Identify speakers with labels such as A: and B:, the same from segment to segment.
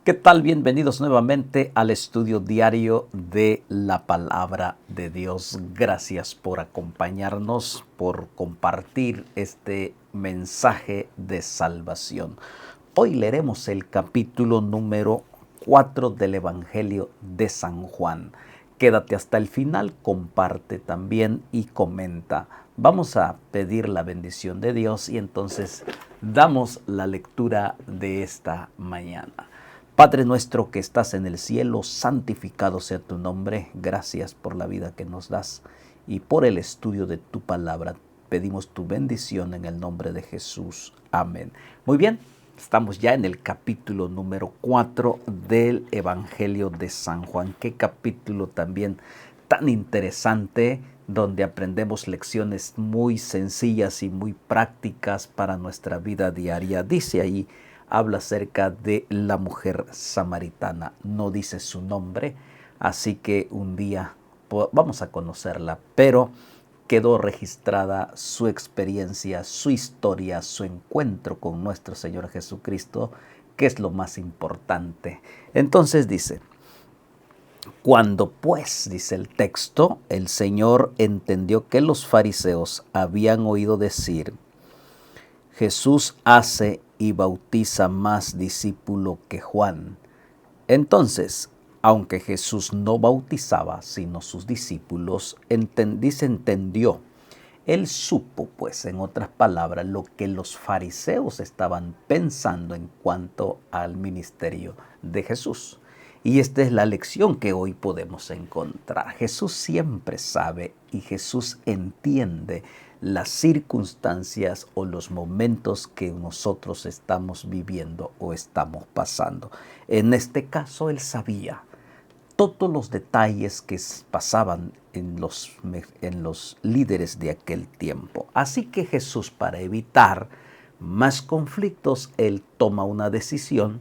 A: ¿Qué tal? Bienvenidos nuevamente al estudio diario de la Palabra de Dios. Gracias por acompañarnos, por compartir este mensaje de salvación. Hoy leeremos el capítulo número 4 del Evangelio de San Juan. Quédate hasta el final, comparte también y comenta. Vamos a pedir la bendición de Dios y entonces damos la lectura de esta mañana. Padre nuestro que estás en el cielo, santificado sea tu nombre. Gracias por la vida que nos das y por el estudio de tu palabra. Pedimos tu bendición en el nombre de Jesús. Amén. Muy bien, estamos ya en el capítulo número 4 del Evangelio de San Juan. Qué capítulo también tan interesante, donde aprendemos lecciones muy sencillas y muy prácticas para nuestra vida diaria. Dice ahí, habla acerca de la mujer samaritana. No dice su nombre, así que un día vamos a conocerla, pero quedó registrada su experiencia, su historia, su encuentro con nuestro Señor Jesucristo, que es lo más importante. Entonces dice, cuando pues, dice el texto, el Señor entendió que los fariseos habían oído decir, Jesús hace y bautiza más discípulo que Juan. Entonces, aunque Jesús no bautizaba, sino sus discípulos, entendió. Él supo, pues, en otras palabras, lo que los fariseos estaban pensando en cuanto al ministerio de Jesús. Y esta es la lección que hoy podemos encontrar. Jesús siempre sabe y Jesús entiende las circunstancias o los momentos que nosotros estamos viviendo o estamos pasando. En este caso, Él sabía todos los detalles que pasaban en los líderes de aquel tiempo. Así que Jesús, para evitar más conflictos, Él toma una decisión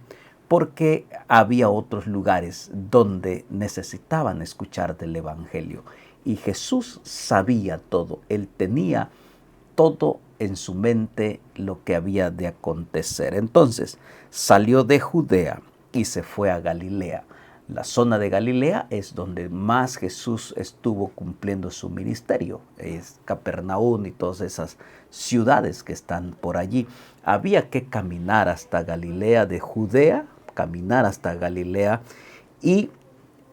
A: porque había otros lugares donde necesitaban escuchar del Evangelio. Y Jesús sabía todo, Él tenía todo en su mente lo que había de acontecer. Entonces salió de Judea y se fue a Galilea. La zona de Galilea es donde más Jesús estuvo cumpliendo su ministerio. Es Capernaum y todas esas ciudades que están por allí. Había que caminar hasta Galilea de Judea, caminar hasta Galilea y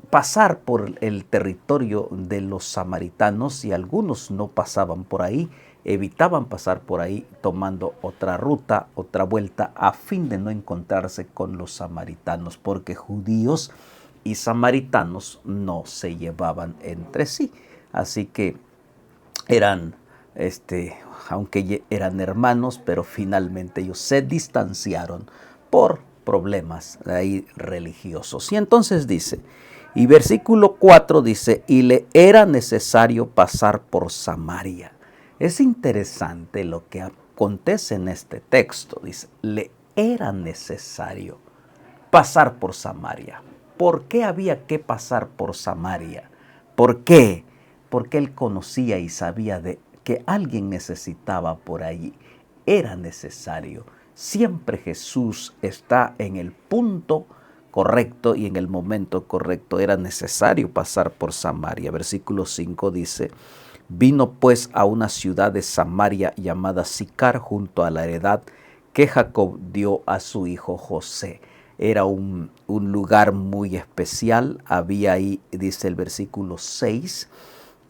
A: pasar por el territorio de los samaritanos, y algunos no pasaban por ahí, evitaban pasar por ahí tomando otra ruta, otra vuelta, a fin de no encontrarse con los samaritanos, porque judíos y samaritanos no se llevaban entre sí. Así que eran, aunque eran hermanos, pero finalmente ellos se distanciaron por problemas ahí religiosos. Y entonces dice, y versículo 4 dice, y le era necesario pasar por Samaria. Es interesante lo que acontece en este texto. Dice, le era necesario pasar por Samaria. ¿Por qué había que pasar por Samaria? ¿Por qué? Porque él conocía y sabía de que alguien necesitaba por allí. Era necesario. Siempre Jesús está en el punto correcto y en el momento correcto. Era necesario pasar por Samaria. Versículo 5 dice, vino pues a una ciudad de Samaria llamada Sicar, junto a la heredad que Jacob dio a su hijo José. Era un lugar muy especial. Había ahí, dice el versículo 6,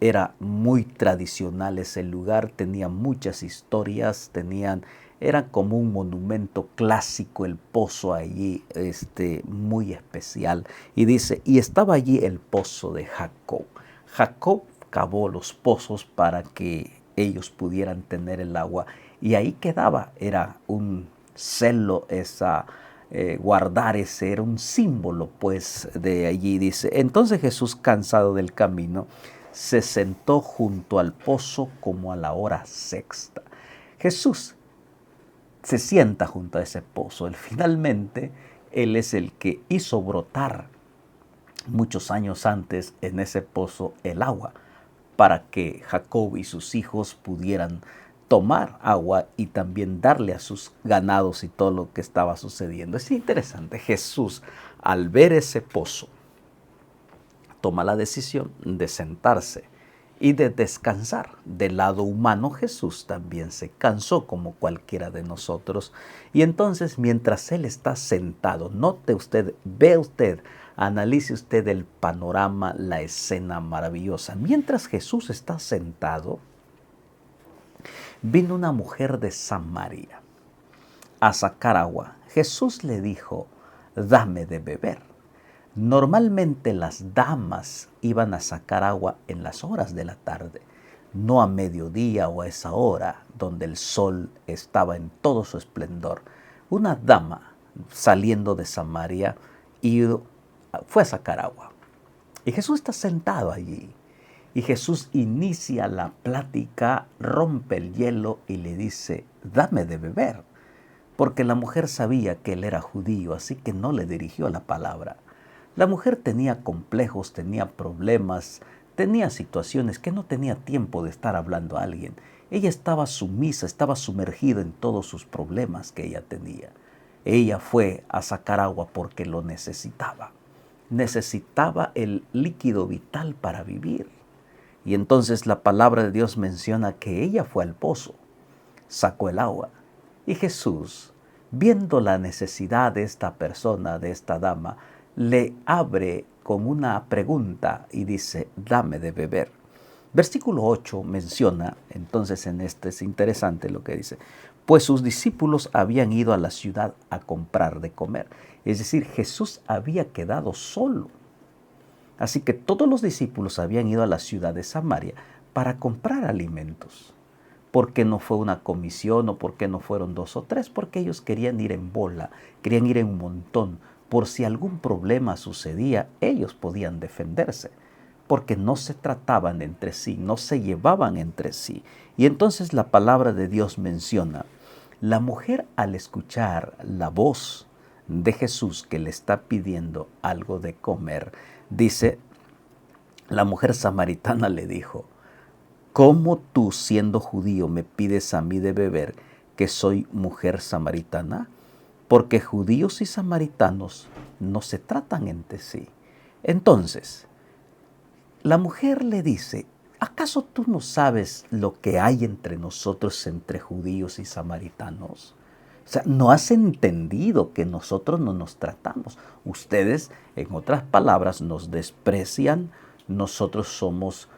A: era muy tradicional ese lugar, tenía muchas historias, era como un monumento clásico el pozo allí, muy especial. Y dice, y estaba allí el pozo de Jacob. Jacob cavó los pozos para que ellos pudieran tener el agua, y ahí quedaba, era un celo guardar ese, era un símbolo pues de allí. Dice, entonces Jesús, cansado del camino, se sentó junto al pozo como a la hora sexta. Jesús se sienta junto a ese pozo. Finalmente, Él es el que hizo brotar muchos años antes en ese pozo el agua, para que Jacob y sus hijos pudieran tomar agua y también darle a sus ganados y todo lo que estaba sucediendo. Es interesante, Jesús, al ver ese pozo, toma la decisión de sentarse y de descansar. Del lado humano, Jesús también se cansó como cualquiera de nosotros. Y entonces, mientras Él está sentado, note usted, ve usted, analice usted el panorama, la escena maravillosa. Mientras Jesús está sentado, vino una mujer de Samaria a sacar agua. Jesús le dijo, dame de beber. Normalmente las damas iban a sacar agua en las horas de la tarde, no a mediodía o a esa hora donde el sol estaba en todo su esplendor. Una dama saliendo de Samaria y fue a sacar agua. Y Jesús está sentado allí. Y Jesús inicia la plática, rompe el hielo y le dice, dame de beber. Porque la mujer sabía que él era judío, así que no le dirigió la palabra. La mujer tenía complejos, tenía problemas, tenía situaciones que no tenía tiempo de estar hablando a alguien. Ella estaba sumisa, estaba sumergida en todos sus problemas que ella tenía. Ella fue a sacar agua porque lo necesitaba. Necesitaba el líquido vital para vivir. Y entonces la palabra de Dios menciona que ella fue al pozo, sacó el agua. Y Jesús, viendo la necesidad de esta persona, de esta dama, le abre con una pregunta y dice, dame de beber. Versículo 8 menciona, entonces en este es interesante lo que dice, pues sus discípulos habían ido a la ciudad a comprar de comer. Es decir, Jesús había quedado solo. Así que todos los discípulos habían ido a la ciudad de Samaria para comprar alimentos. ¿Por qué no fue una comisión o por qué no fueron 2 o 3? Porque ellos querían ir en bola, querían ir en un montón. Por si algún problema sucedía, ellos podían defenderse. Porque no se trataban entre sí, no se llevaban entre sí. Y entonces la palabra de Dios menciona, la mujer al escuchar la voz de Jesús que le está pidiendo algo de comer, dice, la mujer samaritana le dijo, ¿cómo tú, siendo judío, me pides a mí de beber, que soy mujer samaritana? Porque judíos y samaritanos no se tratan entre sí. Entonces, la mujer le dice, ¿acaso tú no sabes lo que hay entre nosotros, entre judíos y samaritanos? O sea, no has entendido que nosotros no nos tratamos. Ustedes, en otras palabras, nos desprecian. Nosotros somos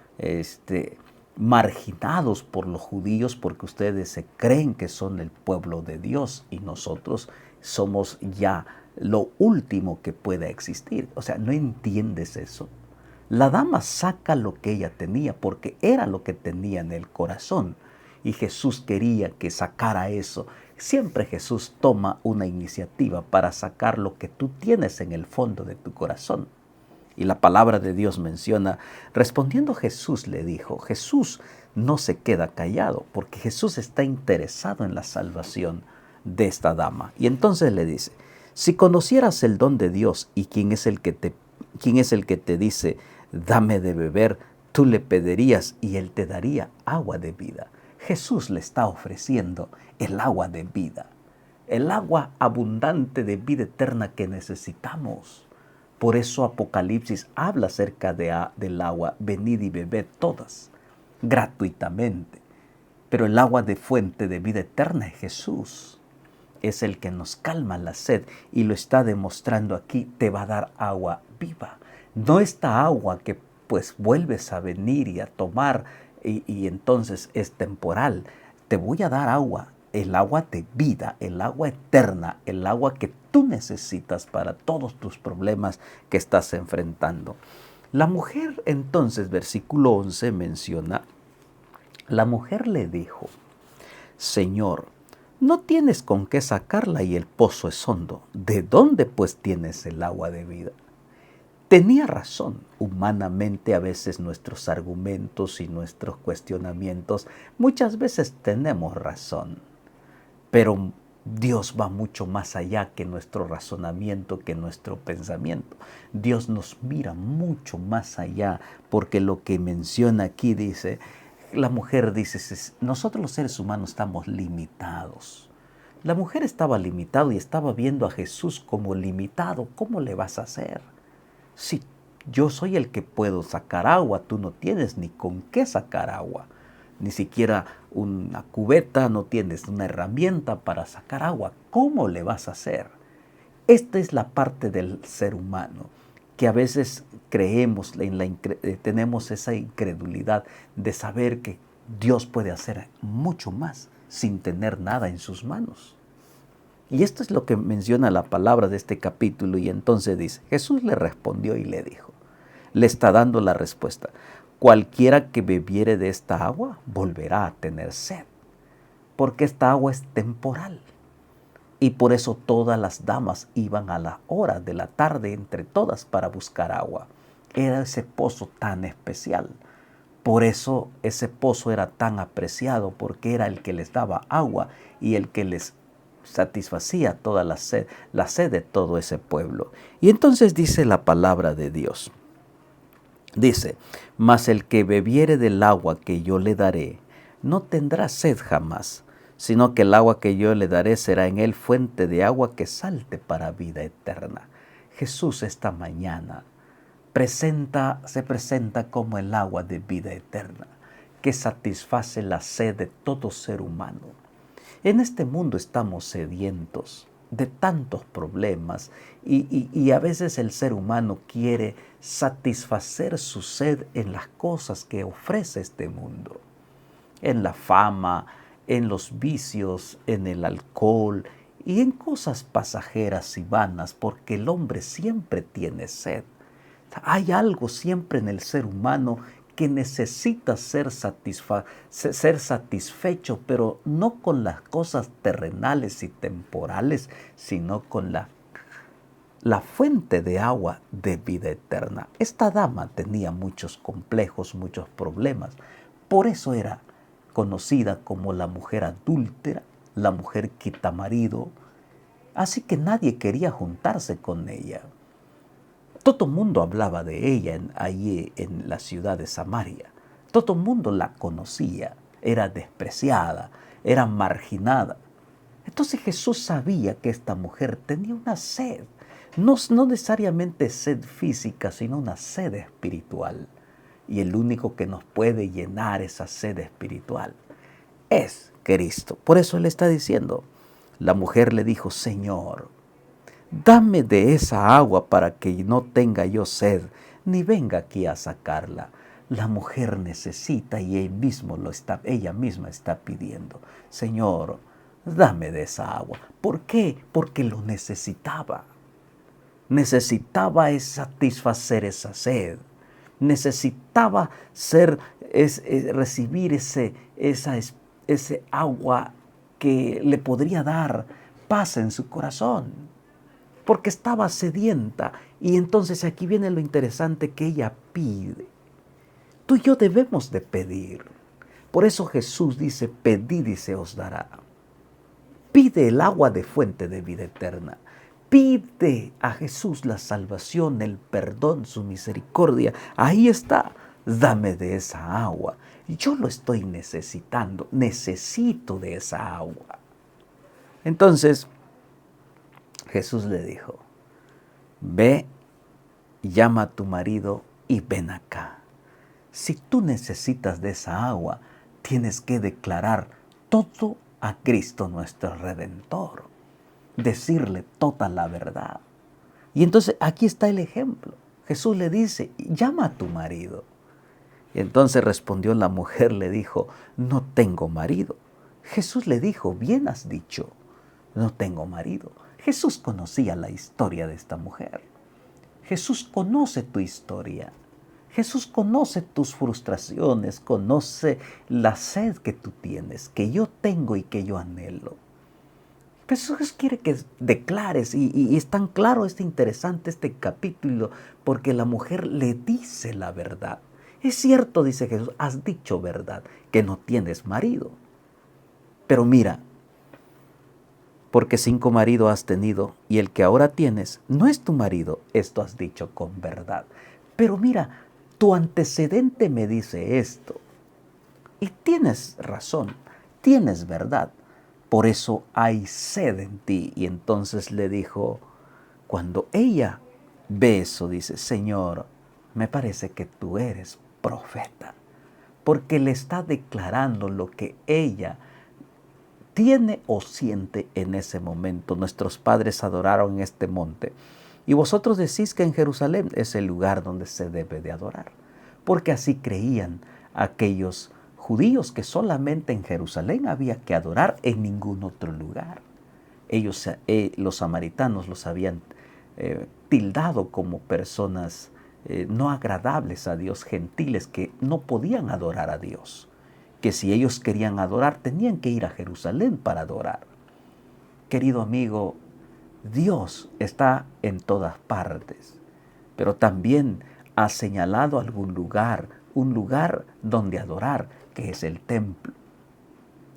A: marginados por los judíos porque ustedes se creen que son el pueblo de Dios y nosotros somos ya lo último que pueda existir. O sea, ¿no entiendes eso? La dama saca lo que ella tenía porque era lo que tenía en el corazón y Jesús quería que sacara eso. Siempre Jesús toma una iniciativa para sacar lo que tú tienes en el fondo de tu corazón. Y la palabra de Dios menciona, respondiendo Jesús le dijo, Jesús no se queda callado porque Jesús está interesado en la salvación de esta dama. Y entonces le dice, si conocieras el don de Dios y quién es el que te dice, dame de beber, tú le pedirías y él te daría agua de vida. Jesús le está ofreciendo el agua de vida, el agua abundante de vida eterna que necesitamos. Por eso Apocalipsis habla acerca del agua, venid y bebed todas, gratuitamente. Pero el agua de fuente de vida eterna es Jesús. Es el que nos calma la sed y lo está demostrando aquí, te va a dar agua viva. No esta agua que pues vuelves a venir y a tomar y entonces es temporal. Te voy a dar agua, el agua de vida, el agua eterna, el agua que tú necesitas para todos tus problemas que estás enfrentando. La mujer entonces, versículo 11 menciona, la mujer le dijo, Señor, no tienes con qué sacarla y el pozo es hondo. ¿De dónde pues tienes el agua de vida? Tenía razón. Humanamente a veces nuestros argumentos y nuestros cuestionamientos, muchas veces tenemos razón. Pero Dios va mucho más allá que nuestro razonamiento, que nuestro pensamiento. Dios nos mira mucho más allá, porque lo que menciona aquí dice, la mujer dice, nosotros los seres humanos estamos limitados. La mujer estaba limitada y estaba viendo a Jesús como limitado. ¿Cómo le vas a hacer? Si yo soy el que puedo sacar agua, tú no tienes ni con qué sacar agua. Ni siquiera una cubeta, no tienes una herramienta para sacar agua. ¿Cómo le vas a hacer? Esta es la parte del ser humano, que a veces creemos, tenemos esa incredulidad de saber que Dios puede hacer mucho más sin tener nada en sus manos. Y esto es lo que menciona la palabra de este capítulo. Y entonces dice, Jesús le respondió y le dijo, le está dando la respuesta, cualquiera que bebiere de esta agua volverá a tener sed, porque esta agua es temporal. Y por eso todas las damas iban a la hora de la tarde entre todas para buscar agua. Era ese pozo tan especial. Por eso ese pozo era tan apreciado, porque era el que les daba agua y el que les satisfacía toda la sed de todo ese pueblo. Y entonces dice la palabra de Dios. Dice, mas el que bebiere del agua que yo le daré, no tendrá sed jamás, sino que el agua que yo le daré será en él fuente de agua que salte para vida eterna. Jesús esta mañana se presenta como el agua de vida eterna, que satisface la sed de todo ser humano. En este mundo estamos sedientos de tantos problemas y a veces el ser humano quiere satisfacer su sed en las cosas que ofrece este mundo, en la fama, en los vicios, en el alcohol y en cosas pasajeras y vanas, porque el hombre siempre tiene sed. Hay algo siempre en el ser humano que necesita ser satisfecho, pero no con las cosas terrenales y temporales, sino con la fuente de agua de vida eterna. Esta dama tenía muchos complejos, muchos problemas. Por eso era conocida como la mujer adúltera, la mujer quitamarido. Así que nadie quería juntarse con ella. Todo el mundo hablaba de ella allí en la ciudad de Samaria. Todo el mundo la conocía, era despreciada, era marginada. Entonces Jesús sabía que esta mujer tenía una sed, no necesariamente sed física, sino una sed espiritual. Y el único que nos puede llenar esa sed espiritual es Cristo. Por eso Él está diciendo, la mujer le dijo, Señor, dame de esa agua para que no tenga yo sed, ni venga aquí a sacarla. La mujer necesita y ella misma está pidiendo, Señor, dame de esa agua. ¿Por qué? Porque lo necesitaba. Necesitaba satisfacer esa sed. Necesitaba recibir ese agua que le podría dar paz en su corazón, porque estaba sedienta. Y entonces aquí viene lo interesante, que ella pide. Tú y yo debemos de pedir. Por eso Jesús dice, pedid y se os dará. Pide el agua de fuente de vida eterna. Pide a Jesús la salvación, el perdón, su misericordia. Ahí está. Dame de esa agua. Yo lo estoy necesitando. Necesito de esa agua. Entonces, Jesús le dijo, ve, llama a tu marido y ven acá. Si tú necesitas de esa agua, tienes que declarar todo a Cristo nuestro Redentor. Decirle toda la verdad. Y entonces aquí está el ejemplo. Jesús le dice, llama a tu marido. Y entonces respondió la mujer, le dijo, no tengo marido. Jesús le dijo, bien has dicho, no tengo marido. Jesús conocía la historia de esta mujer. Jesús conoce tu historia. Jesús conoce tus frustraciones, conoce la sed que tú tienes, que yo tengo y que yo anhelo. Jesús quiere que declares, y es tan claro, interesante este capítulo, porque la mujer le dice la verdad. Es cierto, dice Jesús, has dicho verdad, que no tienes marido. Pero mira, porque 5 maridos has tenido y el que ahora tienes no es tu marido, esto has dicho con verdad. Pero mira, tu antecedente me dice esto. Y tienes razón, tienes verdad. Por eso hay sed en ti. Y entonces le dijo, cuando ella ve eso, dice, Señor, me parece que tú eres profeta. Porque le está declarando lo que ella tiene o siente en ese momento. Nuestros padres adoraron en este monte. Y vosotros decís que en Jerusalén es el lugar donde se debe de adorar. Porque así creían aquellos judíos que solamente en Jerusalén había que adorar, en ningún otro lugar. Ellos, los samaritanos, los habían tildado como personas no agradables a Dios, gentiles que no podían adorar a Dios. Que si ellos querían adorar, tenían que ir a Jerusalén para adorar. Querido amigo, Dios está en todas partes, pero también ha señalado algún lugar, un lugar donde adorar, que es el templo.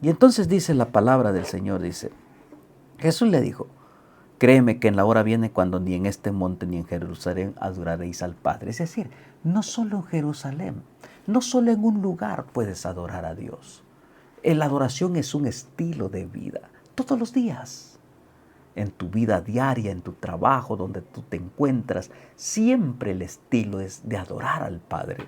A: Y entonces dice la palabra del Señor, dice, Jesús le dijo, créeme que en la hora viene cuando ni en este monte ni en Jerusalén adoraréis al Padre. Es decir, no solo en Jerusalén, no solo en un lugar puedes adorar a Dios. La adoración es un estilo de vida, todos los días. En tu vida diaria, en tu trabajo, donde tú te encuentras, siempre el estilo es de adorar al Padre.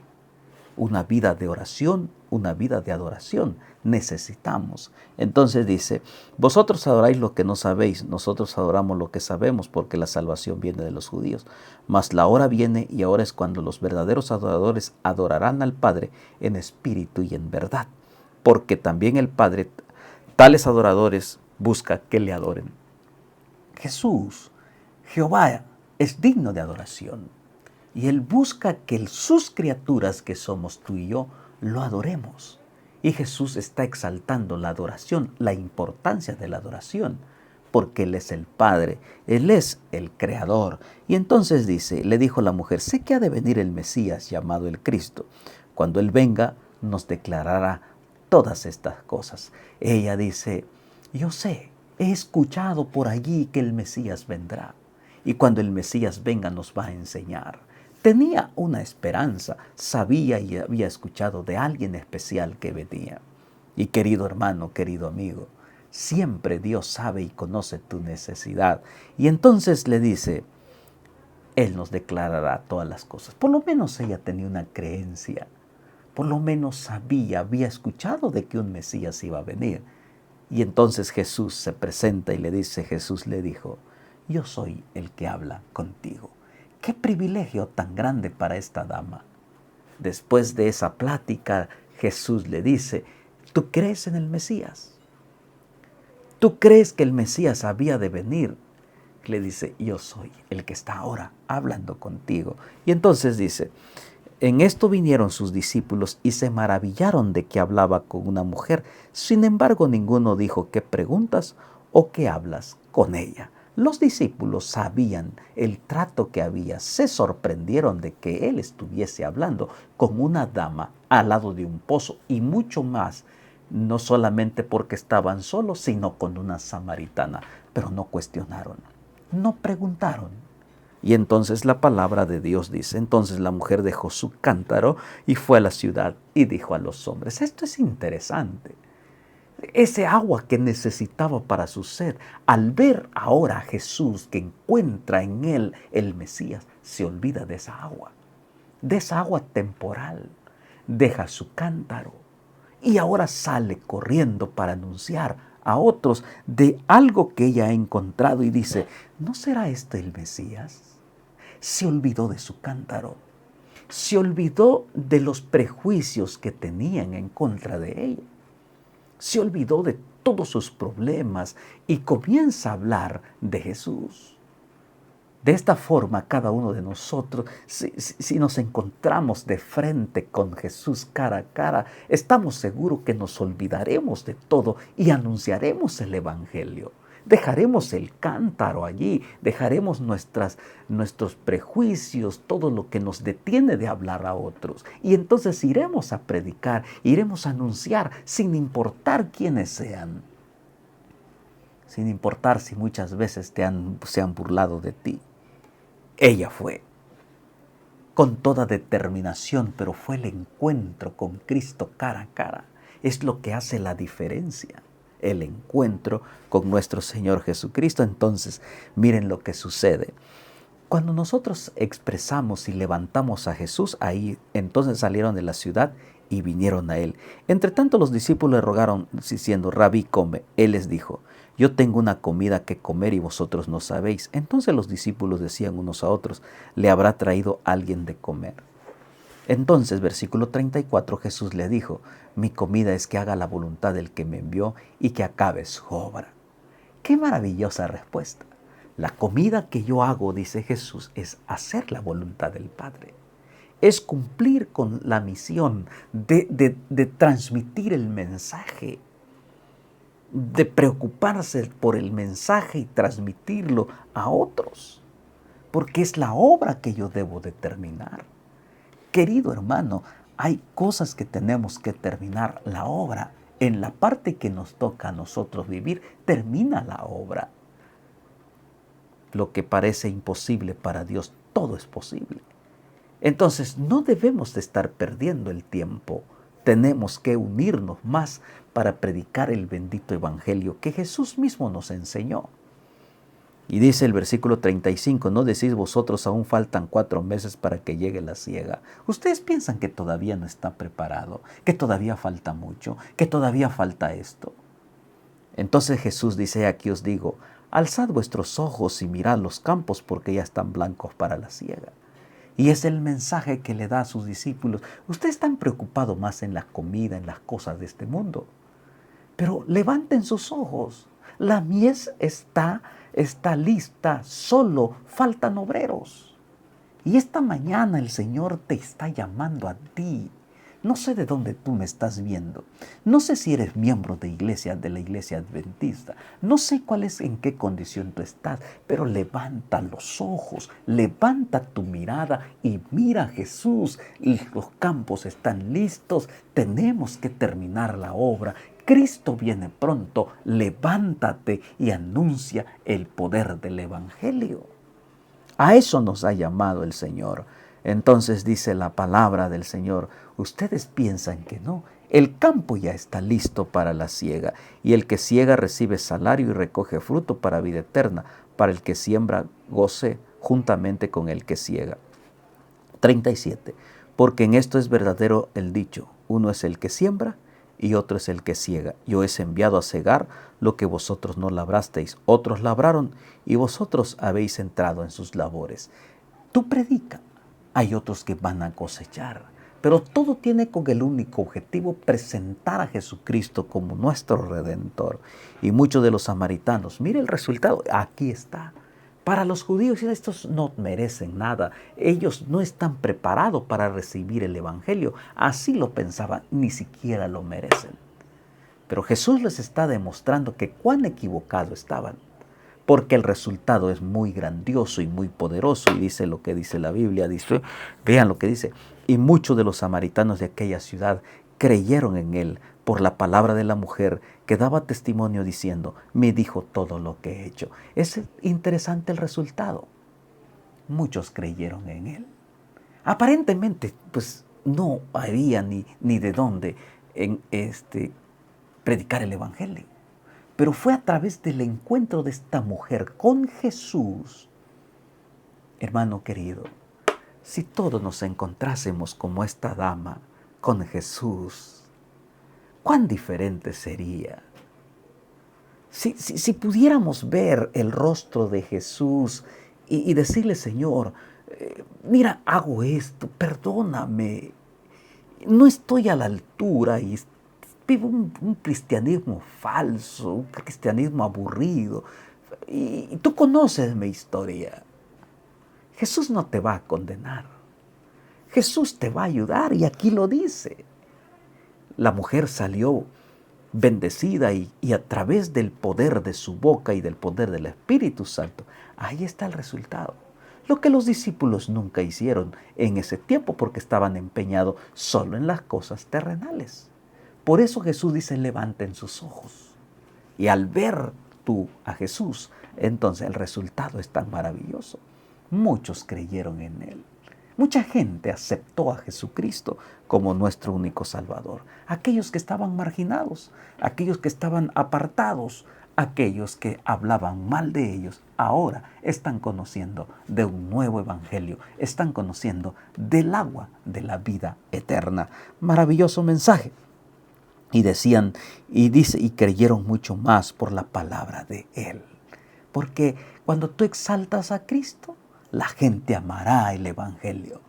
A: Una vida de oración, una vida de adoración necesitamos. Entonces dice, vosotros adoráis lo que no sabéis, nosotros adoramos lo que sabemos, porque la salvación viene de los judíos. Mas la hora viene y ahora es cuando los verdaderos adoradores adorarán al Padre en espíritu y en verdad. Porque también el Padre, tales adoradores, busca que le adoren. Jesús, Jehová, es digno de adoración. Y Él busca que sus criaturas, que somos tú y yo, lo adoremos. Y Jesús está exaltando la adoración, la importancia de la adoración, porque Él es el Padre, Él es el Creador. Y entonces dice, le dijo la mujer, sé que ha de venir el Mesías llamado el Cristo. Cuando Él venga, nos declarará todas estas cosas. Ella dice, yo sé, he escuchado por allí que el Mesías vendrá. Y cuando el Mesías venga nos va a enseñar. Tenía una esperanza, sabía y había escuchado de alguien especial que venía. Y querido hermano, querido amigo, siempre Dios sabe y conoce tu necesidad. Y entonces le dice, Él nos declarará todas las cosas. Por lo menos ella tenía una creencia. Por lo menos sabía, había escuchado de que un Mesías iba a venir. Y entonces Jesús se presenta y le dice, Jesús le dijo, yo soy el que habla contigo. Qué privilegio tan grande para esta dama. Después de esa plática, Jesús le dice, ¿tú crees en el Mesías? ¿Tú crees que el Mesías había de venir? Le dice, yo soy el que está ahora hablando contigo. Y entonces dice, en esto vinieron sus discípulos y se maravillaron de que hablaba con una mujer. Sin embargo, ninguno dijo, ¿qué preguntas o qué hablas con ella? Los discípulos sabían el trato que había, se sorprendieron de que él estuviese hablando con una dama al lado de un pozo y mucho más, no solamente porque estaban solos, sino con una samaritana, pero no cuestionaron, no preguntaron. Y entonces la palabra de Dios dice, entonces la mujer dejó su cántaro y fue a la ciudad y dijo a los hombres, esto es interesante. Ese agua que necesitaba para su sed, al ver ahora a Jesús que encuentra en él el Mesías, se olvida de esa agua temporal, deja su cántaro y ahora sale corriendo para anunciar a otros de algo que ella ha encontrado y dice, ¿no será este el Mesías? Se olvidó de su cántaro, se olvidó de los prejuicios que tenían en contra de ella. Se olvidó de todos sus problemas y comienza a hablar de Jesús. De esta forma, cada uno de nosotros, si nos encontramos de frente con Jesús cara a cara, estamos seguros que nos olvidaremos de todo y anunciaremos el Evangelio. Dejaremos el cántaro allí, dejaremos nuestros prejuicios, todo lo que nos detiene de hablar a otros. Y entonces iremos a predicar, iremos a anunciar sin importar quiénes sean. Sin importar si muchas veces se han burlado de ti. Ella fue con toda determinación, pero fue el encuentro con Cristo cara a cara. es lo que hace la diferencia, el encuentro con nuestro Señor Jesucristo. Entonces, miren lo que sucede. Cuando nosotros expresamos y levantamos a Jesús, ahí entonces salieron de la ciudad y vinieron a él. Entre tanto los discípulos le rogaron diciendo: Rabí, come. Él les dijo: yo tengo una comida que comer y vosotros no sabéis. Entonces los discípulos decían unos a otros: le habrá traído alguien de comer. Entonces, versículo 34, Jesús le dijo: mi comida es que haga la voluntad del que me envió y que acabe su obra. ¡Qué maravillosa respuesta! La comida que yo hago, dice Jesús, es hacer la voluntad del Padre. Es cumplir con la misión de transmitir el mensaje, de preocuparse por el mensaje y transmitirlo a otros, porque es la obra que yo debo de terminar. Querido hermano, hay cosas que tenemos que terminar. La obra, en la parte que nos toca a nosotros vivir, termina la obra. Lo que parece imposible para Dios, todo es posible. Entonces, no debemos de estar perdiendo el tiempo. Tenemos que unirnos más para predicar el bendito evangelio que Jesús mismo nos enseñó. Y dice el versículo 35, ¿no decís vosotros aún faltan 4 meses para que llegue la siega? Ustedes piensan que todavía no está preparado, que todavía falta mucho, que todavía falta esto. Entonces Jesús dice: aquí os digo, alzad vuestros ojos y mirad los campos porque ya están blancos para la siega. Y es el mensaje que le da a sus discípulos. Ustedes están preocupados más en la comida, en las cosas de este mundo. Pero levanten sus ojos. La mies está lista, solo faltan obreros. Y esta mañana el Señor te está llamando a ti. No sé de dónde tú me estás viendo. No sé si eres miembro de la iglesia adventista. No sé en qué condición tú estás, pero levanta los ojos, levanta tu mirada y mira a Jesús. Y los campos están listos. Tenemos que terminar la obra. Cristo viene pronto. Levántate y anuncia el poder del evangelio. A eso nos ha llamado el Señor. Entonces dice la palabra del Señor: ustedes piensan que no. El campo ya está listo para la siega, y el que siega recibe salario y recoge fruto para vida eterna, para el que siembra goce juntamente con el que siega. 37. Porque en esto es verdadero el dicho: uno es el que siembra y otro es el que siega. Yo he enviado a segar lo que vosotros no labrasteis, otros labraron y vosotros habéis entrado en sus labores. Tú predica, hay otros que van a cosechar, pero todo tiene con el único objetivo: presentar a Jesucristo como nuestro Redentor. Y muchos de los samaritanos, mire el resultado, aquí está. Para los judíos, estos no merecen nada. Ellos no están preparados para recibir el evangelio. Así lo pensaban, ni siquiera lo merecen. Pero Jesús les está demostrando que cuán equivocados estaban, porque el resultado es muy grandioso y muy poderoso. Y dice lo que dice la Biblia, dice, vean lo que dice: y muchos de los samaritanos de aquella ciudad creyeron en él por la palabra de la mujer que daba testimonio diciendo: me dijo todo lo que he hecho. Es interesante el resultado. Muchos creyeron en él. Aparentemente, pues no había ni de dónde predicar el evangelio. Pero fue a través del encuentro de esta mujer con Jesús. Hermano querido, si todos nos encontrásemos como esta dama con Jesús, cuán diferente sería. Si pudiéramos ver el rostro de Jesús y decirle: Señor, mira, hago esto, perdóname, no estoy a la altura y vivo un cristianismo falso, un cristianismo aburrido. Y tú conoces mi historia. Jesús no te va a condenar. Jesús te va a ayudar, y aquí lo dice. La mujer salió bendecida y a través del poder de su boca y del poder del Espíritu Santo, ahí está el resultado. Lo que los discípulos nunca hicieron en ese tiempo, porque estaban empeñados solo en las cosas terrenales. Por eso Jesús dice: levanten sus ojos. Y al ver tú a Jesús, entonces el resultado es tan maravilloso. Muchos creyeron en él. Mucha gente aceptó a Jesucristo como nuestro único Salvador. Aquellos que estaban marginados, aquellos que estaban apartados, aquellos que hablaban mal de ellos, ahora están conociendo de un nuevo evangelio, están conociendo del agua de la vida eterna. Maravilloso mensaje. Y decían, y creyeron mucho más por la palabra de Él. Porque cuando tú exaltas a Cristo, la gente amará el evangelio.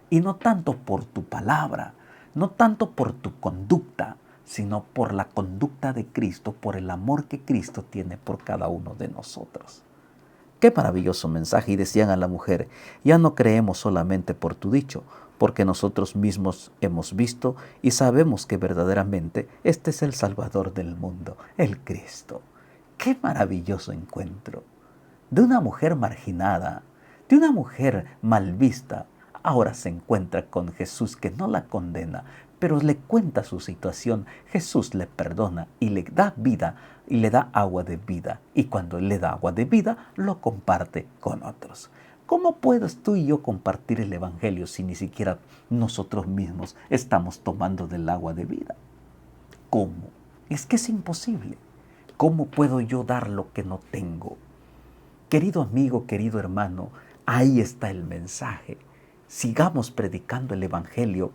A: Y no tanto por tu palabra, no tanto por tu conducta, sino por la conducta de Cristo, por el amor que Cristo tiene por cada uno de nosotros. Qué maravilloso mensaje. Y decían a la mujer, ya no creemos solamente por tu dicho, porque nosotros mismos hemos visto y sabemos que verdaderamente este es el Salvador del mundo, el Cristo. Qué maravilloso encuentro. De una mujer marginada, de una mujer mal vista, ahora se encuentra con Jesús que no la condena, pero le cuenta su situación. Jesús le perdona y le da vida y le da agua de vida. Y cuando le da agua de vida, lo comparte con otros. ¿Cómo puedes tú y yo compartir el evangelio si ni siquiera nosotros mismos estamos tomando del agua de vida? ¿Cómo? Es que es imposible. ¿Cómo puedo yo dar lo que no tengo? Querido amigo, querido hermano, ahí está el mensaje. Sigamos predicando el evangelio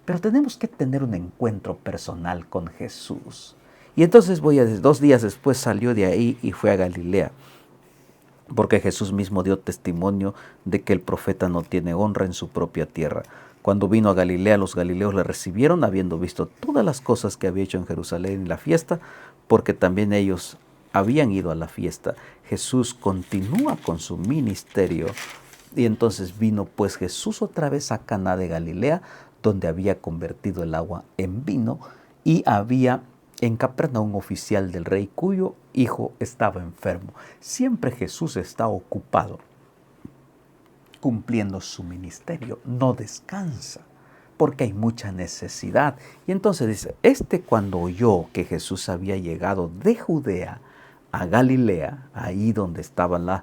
A: pero tenemos que tener un encuentro personal con Jesús. Y entonces 2 días después salió de ahí y fue a Galilea, porque Jesús mismo dio testimonio de que el profeta no tiene honra en su propia tierra. Cuando vino a Galilea, los galileos le recibieron, habiendo visto todas las cosas que había hecho en Jerusalén en la fiesta, porque también ellos habían ido a la fiesta. Jesús continúa con su ministerio. Y entonces vino pues Jesús otra vez a Caná de Galilea, donde había convertido el agua en vino, y había en Capernaum un oficial del rey cuyo hijo estaba enfermo. Siempre Jesús está ocupado cumpliendo su ministerio, no descansa, porque hay mucha necesidad. Y entonces dice, cuando oyó que Jesús había llegado de Judea a Galilea, ahí donde estaban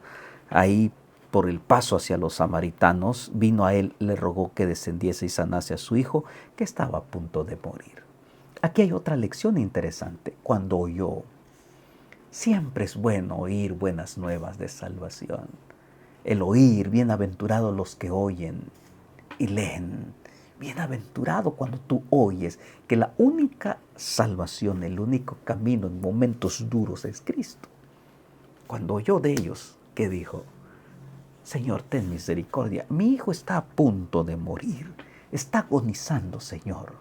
A: ahí por el paso hacia los samaritanos, vino a él, le rogó que descendiese y sanase a su hijo, que estaba a punto de morir. Aquí hay otra lección interesante. Cuando oyó, siempre es bueno oír buenas nuevas de salvación. El oír, bienaventurados los que oyen y leen. Bienaventurado cuando tú oyes que la única salvación, el único camino en momentos duros es Cristo. Cuando oyó de ellos, ¿qué dijo? Señor, ten misericordia. Mi hijo está a punto de morir. Está agonizando, Señor.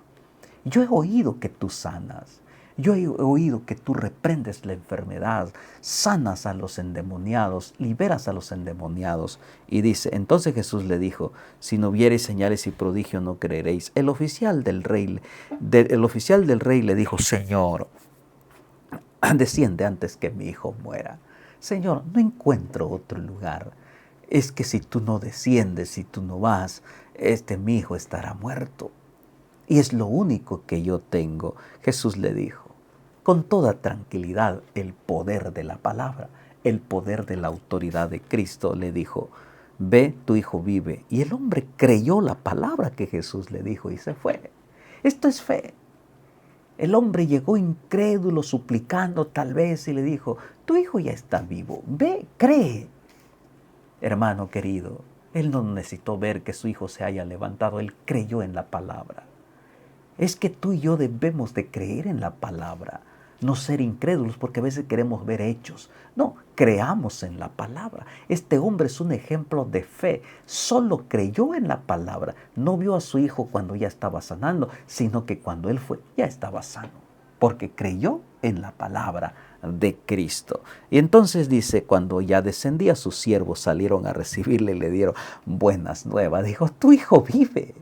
A: Yo he oído que tú sanas. Yo he oído que tú reprendes la enfermedad, sanas a los endemoniados, liberas a los endemoniados. Y dice, entonces Jesús le dijo, si no viereis señales y prodigios no creeréis. El oficial del rey le dijo, Señor, desciende antes que mi hijo muera. Señor, no encuentro otro lugar. Es que si tú no desciendes, si tú no vas, mi hijo estará muerto. Y es lo único que yo tengo. Jesús le dijo, con toda tranquilidad, el poder de la palabra, el poder de la autoridad de Cristo, le dijo, ve, tu hijo vive. Y el hombre creyó la palabra que Jesús le dijo y se fue. Esto es fe. El hombre llegó incrédulo, suplicando tal vez, y le dijo, tu hijo ya está vivo, ve, cree. Hermano querido, él no necesitó ver que su hijo se haya levantado, él creyó en la palabra. Es que tú y yo debemos de creer en la palabra, no ser incrédulos, porque a veces queremos ver hechos. No, creamos en la palabra. Este hombre es un ejemplo de fe. Solo creyó en la palabra. No vio a su hijo cuando ya estaba sanando, sino que cuando él fue, ya estaba sano, porque creyó en la palabra de Cristo. Y entonces dice, cuando ya descendía, sus siervos salieron a recibirle y le dieron buenas nuevas. Dijo, tu hijo vive.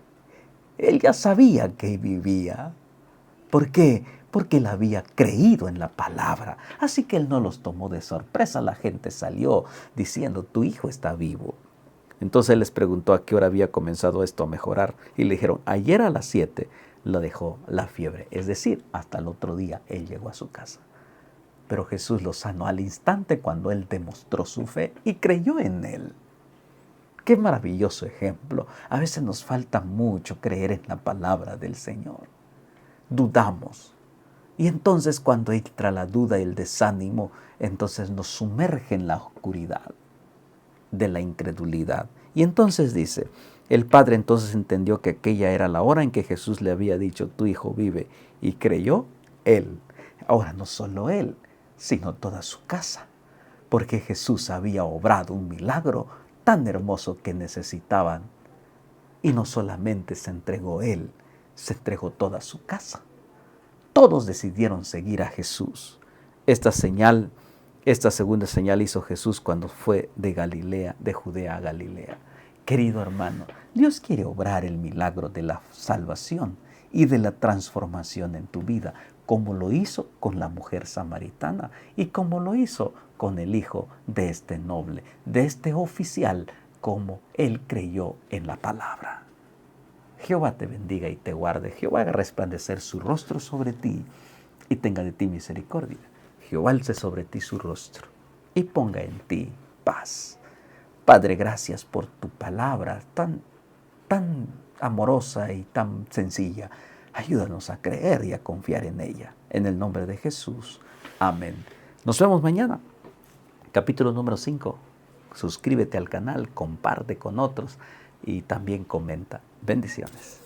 A: Él ya sabía que vivía. ¿Por qué? Porque él había creído en la palabra. Así que él no los tomó de sorpresa. La gente salió diciendo, tu hijo está vivo. Entonces él les preguntó a qué hora había comenzado esto a mejorar. Y le dijeron, ayer a las 7 lo dejó la fiebre. Es decir, hasta el otro día él llegó a su casa. Pero Jesús lo sanó al instante cuando él demostró su fe y creyó en él. Qué maravilloso ejemplo. A veces nos falta mucho creer en la palabra del Señor. Dudamos. Y entonces cuando entra la duda y el desánimo, entonces nos sumerge en la oscuridad de la incredulidad. Y entonces dice, el padre entonces entendió que aquella era la hora en que Jesús le había dicho, tu hijo vive, y creyó él. Ahora no solo él, sino toda su casa, porque Jesús había obrado un milagro tan hermoso que necesitaban. Y no solamente se entregó él, se entregó toda su casa. Todos decidieron seguir a Jesús. Esta segunda señal hizo Jesús cuando fue de Galilea, de Judea a Galilea. Querido hermano, Dios quiere obrar el milagro de la salvación y de la transformación en tu vida, como lo hizo con la mujer samaritana y como lo hizo con el hijo de este noble, de este oficial, como él creyó en la palabra. Jehová te bendiga y te guarde. Jehová haga resplandecer su rostro sobre ti y tenga de ti misericordia. Jehová alce sobre ti su rostro y ponga en ti paz. Padre, gracias por tu palabra tan amorosa y tan sencilla. Ayúdanos a creer y a confiar en ella. En el nombre de Jesús. Amén. Nos vemos mañana. Capítulo número 5. Suscríbete al canal, comparte con otros y también comenta. Bendiciones.